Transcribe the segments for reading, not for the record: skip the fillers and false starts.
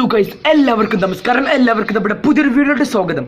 Hello guys, എല്ലാവർക്കും നമസ്കാരം. എല്ലാവർക്കും നമ്മുടെ പുതിയൊരു വീഡിയോയുടെ സ്വാഗതം.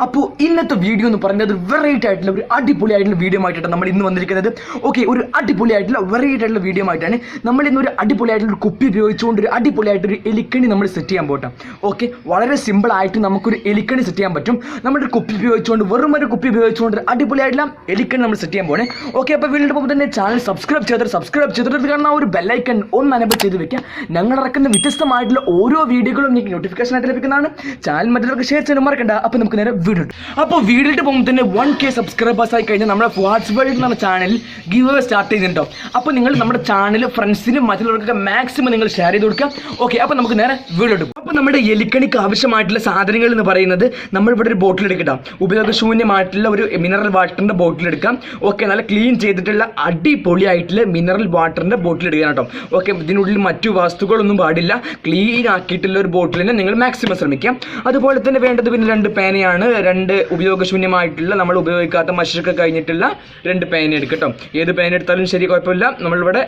അപ്പോൾ ഇന്നത്തെ വീഡിയോ എന്ന് പറയുന്നത് വെറൈറ്റി ആയിട്ടുള്ള ഒരു അടിപൊളിയായിട്ടുള്ള വീഡിയോ ആയിട്ടാണ് നമ്മൾ ഇന്ന് വന്നിരിക്കുന്നത്. ഓക്കെ, ഒരു അടിപൊളിയായിട്ടുള്ള വെറൈറ്റി ആയിട്ടുള്ള വീഡിയോ ആയിട്ടാണ് നമ്മൾ ഇന്ന് ഒരു അടിപൊളിയായിട്ടുള്ള ഒരു കുപ്പി ഉപയോഗിച്ചുകൊണ്ട് ഒരു അടിപൊളിയായിട്ടൊരു എലിക്കണി നമ്മൾ സെറ്റ് ചെയ്യാൻ പോട്ടെ. ഓക്കെ, വളരെ സിമ്പിൾ ആയിട്ട് നമുക്കൊരു എലിക്കണി സെറ്റ് ചെയ്യാൻ പറ്റും. നമ്മുടെ കുപ്പി ഉപയോഗിച്ചുകൊണ്ട്, വെറും ഒരു കുപ്പി ഉപയോഗിച്ചുകൊണ്ട് അടിപൊളിയായിട്ടുള്ള എലിക്കണി നമ്മൾ സെറ്റ് ചെയ്യാൻ പോകണേ. ഓക്കെ, അപ്പോൾ വീഡിയോയുടെ മുമ്പ് തന്നെ ചാനൽ സബ്സ്ക്രൈബ് ചെയ്തിട്ട് കാണുന്ന ഒരു ബെല്ലൈക്കൺ ഒന്ന് അനബിൾ ചെയ്ത് വെക്കുക. ഞങ്ങൾ ഇറക്കുന്ന വ്യത്യസ്തമായിട്ടുള്ള ഓരോ വീഡിയോകളും നിങ്ങൾക്ക് നോട്ടിഫിക്കേഷൻ ആയിട്ട് ലഭിക്കുന്നതാണ്. ചാനൽ മറ്റുള്ളവർക്ക് ഷെയർ ചെയ്യാൻ മറക്കണ്ട. അപ്പോൾ നമുക്ക് നേരെ വീഡിയോ. അപ്പോൾ വീഡിയോയുടെ പോകുമ്പോൾ തന്നെ 1K സബ്സ്ക്രൈബേഴ്സ് ആയി കഴിഞ്ഞാൽ നമ്മുടെ FUHAD'S വേൾഡ് എന്ന ചാനലിൽ ഗിവ് അവേ സ്റ്റാർട്ട് ചെയ്തിട്ടുണ്ടോ. അപ്പോൾ നിങ്ങൾ നമ്മുടെ ചാനൽ ഫ്രണ്ട്സിനും മറ്റുള്ളവർക്കൊക്കെ മാക്സിമം നിങ്ങൾ ഷെയർ ചെയ്ത് കൊടുക്കുക. ഓക്കെ, അപ്പോൾ നമുക്ക് നേരെ വീഡിയോ എടുക്കും. അപ്പോൾ നമ്മുടെ എലിക്കണിക്ക് ആവശ്യമായിട്ടുള്ള സാധനങ്ങൾ എന്ന് പറയുന്നത്, നമ്മളിവിടെ ഒരു ബോട്ടിൽ എടുക്കാം. ഉപയോഗശൂന്യമായിട്ടുള്ള ഒരു മിനറൽ വാട്ടറിൻ്റെ ബോട്ടിൽ എടുക്കാം. ഓക്കെ, നല്ല ക്ലീൻ ചെയ്തിട്ടുള്ള അടിപൊളിയായിട്ടുള്ള മിനറൽ വാട്ടറിൻ്റെ ബോട്ടിൽ എടുക്കാൻ കേട്ടോ. ഓക്കെ, ഇതിനുള്ളിൽ മറ്റു വസ്തുക്കളൊന്നും പാടില്ല. ക്ലീൻ ആക്കിയിട്ടുള്ള ഒരു ബോട്ടിൽ തന്നെ നിങ്ങൾ മാക്സിമം ശ്രമിക്കാം. അതുപോലെ തന്നെ വേണ്ടത് പിന്നെ 2 പേനയാണ്. 2 ഉപയോഗശൂന്യമായിട്ടുള്ള, നമ്മൾ ഉപയോഗിക്കാത്ത മഷൊക്കെ കഴിഞ്ഞിട്ടുള്ള 2 പേന എടുക്കട്ടോ. ഏത് പേന എടുത്താലും ശരി, കുഴപ്പമില്ല. നമ്മളിവിടെ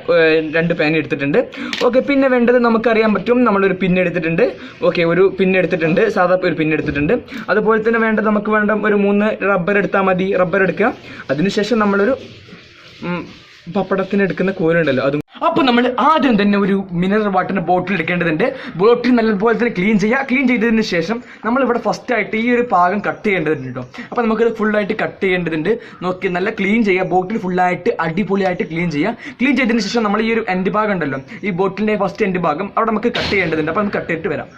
2 പേന എടുത്തിട്ടുണ്ട്. ഓക്കെ, പിന്നെ വേണ്ടത് നമുക്കറിയാൻ പറ്റും, നമ്മളൊരു പിൻ എടുത്തിട്ടുണ്ട്. ഓക്കെ, ഒരു പിൻ എടുത്തിട്ടുണ്ട്, സാധാ ഒരു പിൻ എടുത്തിട്ടുണ്ട്. അതുപോലെ തന്നെ വേണ്ടത് നമുക്ക് വേണ്ട ഒരു 3 റബ്ബർ എടുത്താൽ മതി. റബ്ബർ എടുക്കുക. അതിനുശേഷം നമ്മളൊരു പപ്പടത്തിന് എടുക്കുന്ന കോലുണ്ടല്ലോ, അതും. അപ്പോൾ നമ്മൾ ആദ്യം തന്നെ ഒരു മിനറൽ വാട്ടറിൻ്റെ ബോട്ടിൽ എടുക്കേണ്ടതുണ്ട്. ബോട്ടിൽ നല്ലപോലെ തന്നെ ക്ലീൻ ചെയ്യുക. ക്ലീൻ ചെയ്തതിന് ശേഷം നമ്മളിവിടെ ഫസ്റ്റ് ആയിട്ട് ഈ ഒരു ഭാഗം കട്ട് ചെയ്യേണ്ടതുണ്ട് കേട്ടോ. അപ്പോൾ നമുക്കത് ഫുള്ളായിട്ട് കട്ട് ചെയ്യേണ്ടതുണ്ട്. നോക്കി നല്ല ക്ലീൻ ചെയ്യുക. ബോട്ടിൽ ഫുള്ളായിട്ട് അടിപൊളിയായിട്ട് ക്ലീൻ ചെയ്യുക. ക്ലീൻ ചെയ്തതിന് ശേഷം നമ്മൾ ഈ ഒരു എൻഡ് ഭാഗം ഉണ്ടല്ലോ, ഈ ബോട്ടിലിൻ്റെ ഫസ്റ്റ് എൻഡ് ഭാഗം അവിടെ നമുക്ക് കട്ട് ചെയ്യേണ്ടതുണ്ട്. അപ്പോൾ നമുക്ക് കട്ട് ചെയ്തിട്ട് വരാം.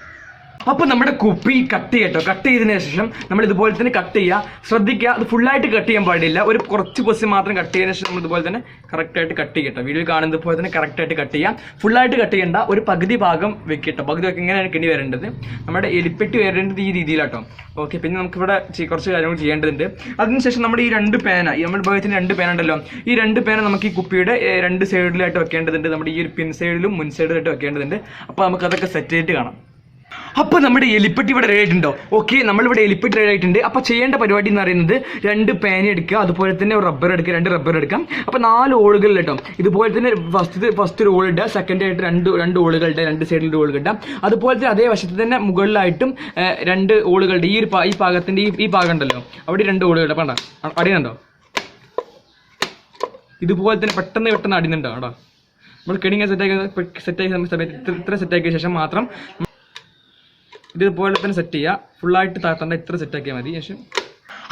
അപ്പോൾ നമ്മുടെ കുപ്പി കട്ട് ചെയ്യട്ടോ. കട്ട് ചെയ്തതിന് ശേഷം നമ്മൾ ഇതുപോലെ തന്നെ കട്ട് ചെയ്യുക. ശ്രദ്ധിക്കുക, അത് ഫുള്ളായിട്ട് കട്ട് ചെയ്യാൻ പാടില്ല. ഒരു കുറച്ച് പൊസി മാത്രം കട്ട് ചെയ്തതിന് ശേഷം നമ്മൾ ഇതുപോലെ തന്നെ കറക്റ്റായിട്ട് കട്ട് ചെയ്യട്ടോ. വീഡിയോ കാണുന്നത് പോലെ തന്നെ കറക്റ്റായിട്ട് കട്ട് ചെയ്യാം. ഫുള്ളായിട്ട് കട്ട് ചെയ്യേണ്ട, ഒരു പകുതി ഭാഗം വെക്കട്ടോ. പകുതി ഒക്കെ ഇങ്ങനെയാണ് കിണി വരേണ്ടത്. നമ്മുടെ എലിപ്പെട്ടി വരേണ്ടത് ഈ രീതിയിലാട്ടോ. ഓക്കെ, പിന്നെ നമുക്കിവിടെ കുറച്ച് കാര്യങ്ങൾ ചെയ്യേണ്ടതുണ്ട്. അതിനുശേഷം നമ്മുടെ ഈ 2 പേന, നമ്മൾ ഉപയോഗിക്കുന്ന 2 പേന ഉണ്ടല്ലോ, ഈ 2 പേന നമുക്ക് ഈ കുപ്പിയുടെ 2 സൈഡിലായിട്ട് വെക്കേണ്ടതുണ്ട്. നമ്മുടെ ഈ ഒരു പിൻ സൈഡിലും മുൻ സൈഡിലായിട്ട് വെക്കേണ്ടതുണ്ട്. അപ്പോൾ നമുക്ക് അതൊക്കെ സെറ്റ് ചെയ്തിട്ട് കാണാം. അപ്പോൾ നമ്മുടെ എലിപ്പെട്ടി ഇവിടെ റെഡി ആയിട്ടുണ്ടോ. ഓക്കെ, നമ്മളിവിടെ എലിപ്പെട്ടി റെഡി ആയിട്ടുണ്ട്. അപ്പോൾ ചെയ്യേണ്ട പരിപാടി എന്ന് പറയുന്നത്, 2 പേന എടുക്കുക. അതുപോലെ തന്നെ ഒരു റബ്ബർ എടുക്കുക. 2 റബ്ബർ എടുക്കാം. അപ്പോൾ 4 ഓളുകൾ കേട്ടോ. ഇതുപോലെ തന്നെ ഫസ്റ്റ് ഒരു ഓൾ ഇടുക. സെക്കൻഡ് ആയിട്ട് രണ്ട് ഓളുകളുടെ 2 സൈഡിൽ ഓൾ കിട്ടാം. അതുപോലെ തന്നെ അതേ വശത്ത് തന്നെ മുകളിലായിട്ടും 2 ഓളുകളുടെ ഈ ഭാഗത്തിൻ്റെ ഈ ഭാഗം ഉണ്ടല്ലോ, അവിടെ 2 ഓളുകളുടെ വേണ്ട അടിയുന്നുണ്ടോ. ഇതുപോലെ തന്നെ പെട്ടെന്ന് അടിയുന്നുണ്ടോ കേട്ടോ. നമ്മൾ കെണിങ്ങ സെറ്റാക്കിയ സമയത്ത് ഇത്ര സെറ്റാക്കിയ ശേഷം മാത്രം ഇതുപോലെ തന്നെ സെറ്റ് ചെയ്യുക. ഫുള്ളായിട്ട് താത്തണ്ട, ഇത്ര സെറ്റാക്കിയാൽ മതി. ശേഷം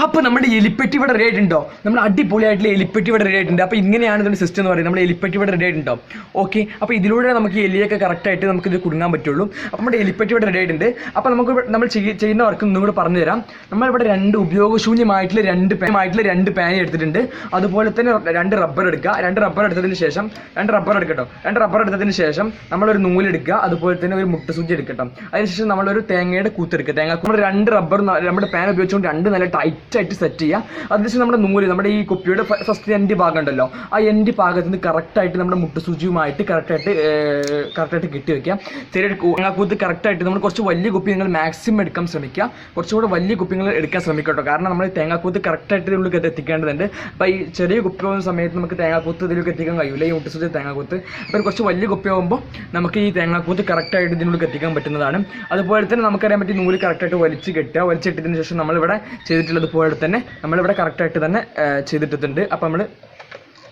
അപ്പോൾ നമ്മുടെ എലിപ്പെട്ടി ഇവിടെ റെഡി ആയിട്ടുണ്ടോ. നമ്മൾ അടിപൊളിയായിട്ടുള്ള എലിപ്പെട്ടി ഇവിടെ റെഡി ആയിട്ടുണ്ട്. അപ്പോൾ ഇങ്ങനെയാണ് ഇതിൻ്റെ സിസ്റ്റം എന്ന് പറയുന്നത്. നമ്മുടെ എലിപ്പെട്ടി ഇവിടെ റെഡി ആയിട്ടുണ്ടോ. ഓക്കെ, അപ്പോൾ ഇതിലൂടെ നമുക്ക് ഈ എലിയൊക്കെ കറക്റ്റായിട്ട് നമുക്കിത് കുടുങ്ങാൻ പറ്റുള്ളൂ. അപ്പോൾ നമ്മുടെ എലിപ്പെട്ടി ഇവിടെ റെഡി ആയിട്ടുണ്ട്. അപ്പോൾ നമ്മൾ ചെയ്യുന്ന വർക്ക് ഒന്നും കൂടെ പറഞ്ഞു തരാം. നമ്മളിവിടെ 2 ഉപയോഗശൂന്യമായിട്ടുള്ള 2 പേന എടുത്തിട്ടുണ്ട്. അതുപോലെ തന്നെ 2 റബ്ബർ എടുക്കുക. 2 റബ്ബർ എടുത്തതിന് ശേഷം 2 റബ്ബർ എടുക്കട്ടോ. 2 റബ്ബർ എടുത്തതിന് ശേഷം നമ്മളൊരു നൂലെടുക്കുക. അതുപോലെ തന്നെ ഒരു മുട്ടസൂചി എടുക്കട്ടോ. അതിനുശേഷം നമ്മളൊരു തേങ്ങയുടെ കൂത്തെടുക്കുക. നമ്മൾ 2 റബ്ബർ നമ്മുടെ പേന ഉപയോഗിച്ചുകൊണ്ട് 2 നല്ല ടൈറ്റ് ആയിട്ട് സെറ്റ് ചെയ്യുക. അതിനുശേഷം നമ്മുടെ നൂല്, നമ്മുടെ ഈ കുപ്പിയുടെ ഫസ്റ്റ് എൻഡ് ഭാഗം ഉണ്ടല്ലോ, ആ എൻഡ് ഭാഗത്ത് നിന്ന് കറക്റ്റായിട്ട് നമ്മുടെ മുട്ടുസൂചിയുമായിട്ട് കറക്റ്റായിട്ട് കെട്ടി വെക്കുക. ചെറിയ തേങ്ങാക്കൂത്ത് കറക്റ്റായിട്ട് നമ്മൾ കുറച്ച് വലിയ കുപ്പി നിങ്ങൾ മാക്സിമം എടുക്കാൻ ശ്രമിക്കുക. കുറച്ചുകൂടെ വലിയ കുപ്പികൾ എടുക്കാൻ ശ്രമിക്കട്ടോ. കാരണം നമ്മൾ തേങ്ങാക്കൂത്ത് കറക്റ്റായിട്ട് ഇതിലേക്ക് എത്തിക്കേണ്ടതുണ്ട്. അപ്പോൾ ഈ ചെറിയ കുപ്പി പോകുന്ന സമയത്ത് നമുക്ക് തേങ്ങാക്കൂത്ത് ഇതിലേക്ക് എത്തിക്കാൻ കഴിയില്ല, ഈ മുട്ടുസൂചി തേങ്ങാക്കൂത്ത്. അപ്പോൾ കുറച്ച് വലിയ കുപ്പി ആകുമ്പോൾ നമുക്ക് ഈ തേങ്ങാക്കൂത്ത് കറക്റ്റായിട്ട് ഇതിനുള്ളിൽ എത്തിക്കാൻ പറ്റുന്നതാണ്. അതുപോലെ തന്നെ നമുക്കറിയാൻ പറ്റി നൂല് കറക്റ്റായിട്ട് വലിച്ചിട്ടതിന് ശേഷം നമ്മളിവിടെ ചെയ്തിട്ടുള്ളത് പോലെ തന്നെ നമ്മളിവിടെ കറക്റ്റായിട്ട് തന്നെ ചെയ്തിട്ടുണ്ട്. അപ്പോൾ നമ്മൾ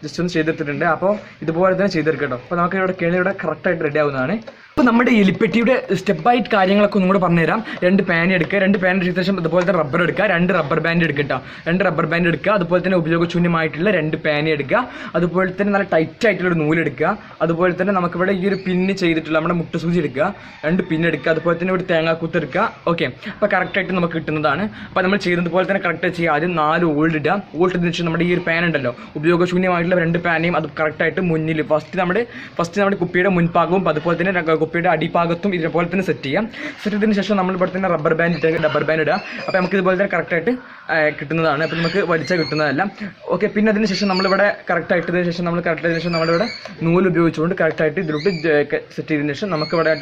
ജസ്റ്റ് ഒന്ന് ചെയ്തിട്ടുണ്ട്. അപ്പോൾ ഇതുപോലെ തന്നെ ചെയ്തെടുക്കട്ടോ. അപ്പോൾ നമുക്ക് ഇവിടെ കെണി ഇവിടെ കറക്റ്റായിട്ട് റെഡി ആവുന്നതാണ്. അപ്പോൾ നമ്മുടെ എലിപ്പെട്ടിയുടെ സ്റ്റെപ്പ് ബൈ കാര്യങ്ങളൊക്കെ ഒന്നും കൂടെ പറഞ്ഞുതരാം. 2 പേന എടുക്കുക. 2 പേന എടുത്ത ശേഷം അതുപോലെ തന്നെ റബ്ബർ എടുക്കുക. 2 റബ്ബർ ബാൻഡ് എടുക്കുക. 2 റബ്ബർ ബാൻഡ് എടുക്കുക. അതുപോലെ തന്നെ ഉപയോഗശൂന്യമായിട്ടുള്ള 2 പേന എടുക്കുക. അതുപോലെ തന്നെ നല്ല ടൈറ്റ് ആയിട്ടുള്ള നൂലെടുക്കുക. അതുപോലെ തന്നെ നമുക്കിവിടെ ഈ ഒരു പിന്ന് ചെയ്തിട്ടുള്ള നമ്മുടെ മുട്ടുസൂചി എടുക്കുക. 2 പിന്ന് എടുക്കുക. അതുപോലെ തന്നെ ഒരു തേങ്ങാക്കൂത്ത് എടുക്കുക. ഓക്കെ, അപ്പോൾ കറക്റ്റായിട്ട് നമുക്ക് കിട്ടുന്നതാണ്. അപ്പോൾ നമ്മൾ ചെയ്യുന്നതുപോലെ തന്നെ കറക്റ്റായിട്ട് ചെയ്യുക. ആദ്യം 4 ഓൾഡ് ഇടുക. ഓൾഡ് ഇട്ടതിന് ശേഷം നമ്മുടെ ഈ ഒരു പേന ഉണ്ടല്ലോ, ഉപയോഗശൂന്യമായിട്ടുള്ള 2 പേനയും അത് കറക്റ്റായിട്ട് മുന്നിൽ ഫസ്റ്റ് നമ്മുടെ കുപ്പിയുടെ മുൻഭാഗവും അതുപോലെ തന്നെ കുപ്പിയുടെ അടിഭാഗത്തും ഇതുപോലെ തന്നെ സെറ്റ് ചെയ്യാം. സെറ്റ് ചെയ്തതിന് ശേഷം നമ്മൾ ഇവിടെ തന്നെ റബ്ബർ ബാൻഡ് ഇടുക. അപ്പോൾ നമുക്ക് ഇതുപോലെ തന്നെ കറക്റ്റായിട്ട് കിട്ടുന്നതാണ്. അപ്പോൾ നമുക്ക് വലിച്ചാൽ കിട്ടുന്നതല്ല. ഓക്കെ, പിന്നെ അതിന് ശേഷം നമ്മളിവിടെ കറക്റ്റായിട്ടതിന് ശേഷം നമ്മളിവിടെ നൂല് ഉപയോഗിച്ചുകൊണ്ട് കറക്റ്റായിട്ട് ഇതിലോട്ട് സെറ്റ് ചെയ്തതിന് ശേഷം നമുക്ക് ഇവിടെ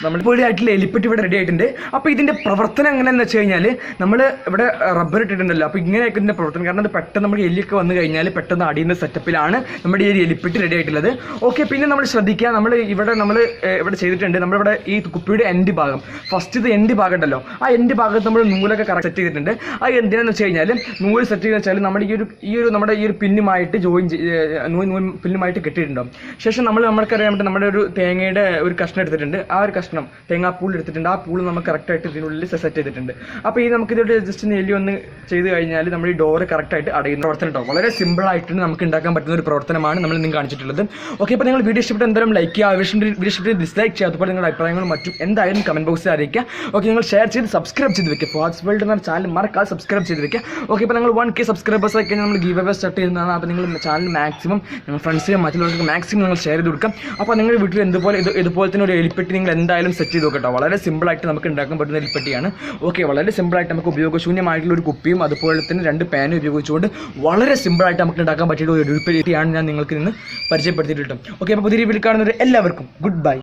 നമ്മളിപ്പോഴായിട്ടുള്ള എലിപ്പെട്ടി ഇവിടെ റെഡി ആയിട്ടുണ്ട്. അപ്പോൾ ഇതിൻ്റെ പ്രവർത്തനം എങ്ങനെയാണെന്ന് വെച്ച് കഴിഞ്ഞാൽ, നമ്മൾ ഇവിടെ റബ്ബർ ഇട്ടിട്ടുണ്ടല്ലോ. അപ്പോൾ ഇങ്ങനെയൊക്കെ ഇതിൻ്റെ പ്രവർത്തനം, കാരണം അത് പെട്ടെന്ന് നമുക്ക് എലിയൊക്കെ വന്നു കഴിഞ്ഞാൽ പെട്ടെന്ന് അടിയുന്ന സെറ്റപ്പിലാണ് നമ്മുടെ ഈ എലിപ്പെട്ടി റെഡി ആയിട്ടുള്ളത്. ഓക്കെ, പിന്നെ നമ്മൾ ശ്രദ്ധിക്കുക, നമ്മൾ ഇവിടെ ചെയ്തിട്ട് ചെയ്തിട്ടുണ്ട്. നമ്മളിവിടെ ഈ കുപ്പിയുടെ എൻഡ് ഭാഗം, ഫസ്റ്റ് ഇത് എൻഡ് ഭാഗം ഉണ്ടല്ലോ, ആ എൻഡ് ഭാഗത്ത് നമ്മൾ നൂലൊക്കെ കറക്റ്റ് സെറ്റ് ചെയ്തിട്ടുണ്ട്. അത് എന്തിനാന്ന് വെച്ച് കഴിഞ്ഞാൽ നൂല് സെറ്റ് ചെയ്യുന്ന വെച്ചാൽ നമ്മുടെ നമ്മുടെ ഈ ഒരു പിന്നുമായിട്ട് പിന്നുമായിട്ട് കെട്ടിയിട്ടുണ്ടാവും. ശേഷം നമ്മൾക്കറിയാൻ പറ്റും നമ്മുടെ ഒരു തേങ്ങയുടെ ഒരു കഷ്ണം എടുത്തിട്ടുണ്ട്. ആ ഒരു കഷ്ണം തേങ്ങാപ്പൂൾ എടുത്തിട്ടുണ്ട്. ആ പൂൾ നമ്മൾ കറക്റ്റായിട്ട് ഇതിനുള്ളിൽ സെറ്റ് ചെയ്തിട്ടുണ്ട്. അപ്പോൾ ഈ നമുക്കിതോട് ജസ്റ്റ് നെല്ലി ഒന്ന് ചെയ്ത് കഴിഞ്ഞാൽ നമ്മൾ ഈ ഡോറ് കറക്റ്റായിട്ട് അടയുന്ന പ്രവർത്തനം ഉണ്ടാവും. വളരെ സിമ്പിളായിട്ട് നമുക്ക് ഉണ്ടാക്കാൻ പറ്റുന്ന ഒരു പ്രവർത്തനമാണ് നമ്മൾ ഇന്ന് കാണിച്ചിട്ടുള്ളത്. ഓക്കെ, അപ്പോൾ നിങ്ങൾ വീഡിയോ ഇഷ്ടപ്പെട്ട് എന്തായാലും ലൈക്ക് ചെയ്യുക, വീഡിയോ ഇഷ്ടപ്പെട്ട് ഡിസ്ലൈക്ക് ചെയ്യുക, അതുപോലെ നിങ്ങളുടെ അഭിപ്രായങ്ങളും മറ്റും എന്തായാലും കമൻറ്റ് ബോക്സിൽ അറിയിക്കുക. ഓക്കെ, നിങ്ങൾ ഷെയർ ചെയ്ത് സബ്സ്ക്രൈബ് ചെയ്ത് വെക്കുക. ഫുഹാദ്സ് വേൾഡ് എന്ന ചാനൽ മറക്കാതെ സബ്സ്ക്രൈബ് ചെയ്ത് വെക്കുക. ഓക്കെ, അപ്പോൾ നിങ്ങൾ 1K സബ്സ്ക്രൈബേഴ്സ് ആയി കഴിഞ്ഞാൽ നമ്മൾ ഗീവ് അവേ സ്റ്റാർട്ട് ചെയ്യുന്നതാണ്. അപ്പോൾ നിങ്ങൾ ചാനൽ മാക്സിമം നിങ്ങൾ ഫ്രണ്ട്സിനും മറ്റുള്ളവർക്ക് മാക്സിമം നിങ്ങൾ ഷെയർ ചെയ്ത് കൊടുക്കാം. അപ്പോൾ നിങ്ങളുടെ വീട്ടിൽ ഇതുപോലെ തന്നെ ഒരു എലിപ്പെട്ടി നിങ്ങൾ എന്തായാലും സെറ്റ് ചെയ്ത് നോക്കട്ടോ. വളരെ സിമ്പിളായിട്ട് നമുക്ക് ഉണ്ടാക്കാൻ പറ്റുന്ന എലിപ്പെട്ടിയാണ്. ഓക്കെ, വളരെ സിമ്പിളായിട്ട് നമുക്ക് ഉപയോഗശൂന്യമായിട്ടുള്ള ഒരു കുപ്പിയും അതുപോലെ തന്നെ 2 പാനും ഉപയോഗിച്ചുകൊണ്ട് വളരെ സിമ്പിളായിട്ട് നമുക്ക് ഉണ്ടാക്കാൻ പറ്റിയ ഒരു എലിപ്പെട്ടിയാണ് ഞാൻ നിങ്ങൾക്ക് ഇന്ന് പരിചയപ്പെടുത്തിയിട്ടുള്ളത്. ഓക്കെ, അപ്പോൾ പുതിയ വീഡിയോയിൽ കാണുന്നവർ എല്ലാവർക്കും ഗുഡ് ബൈ.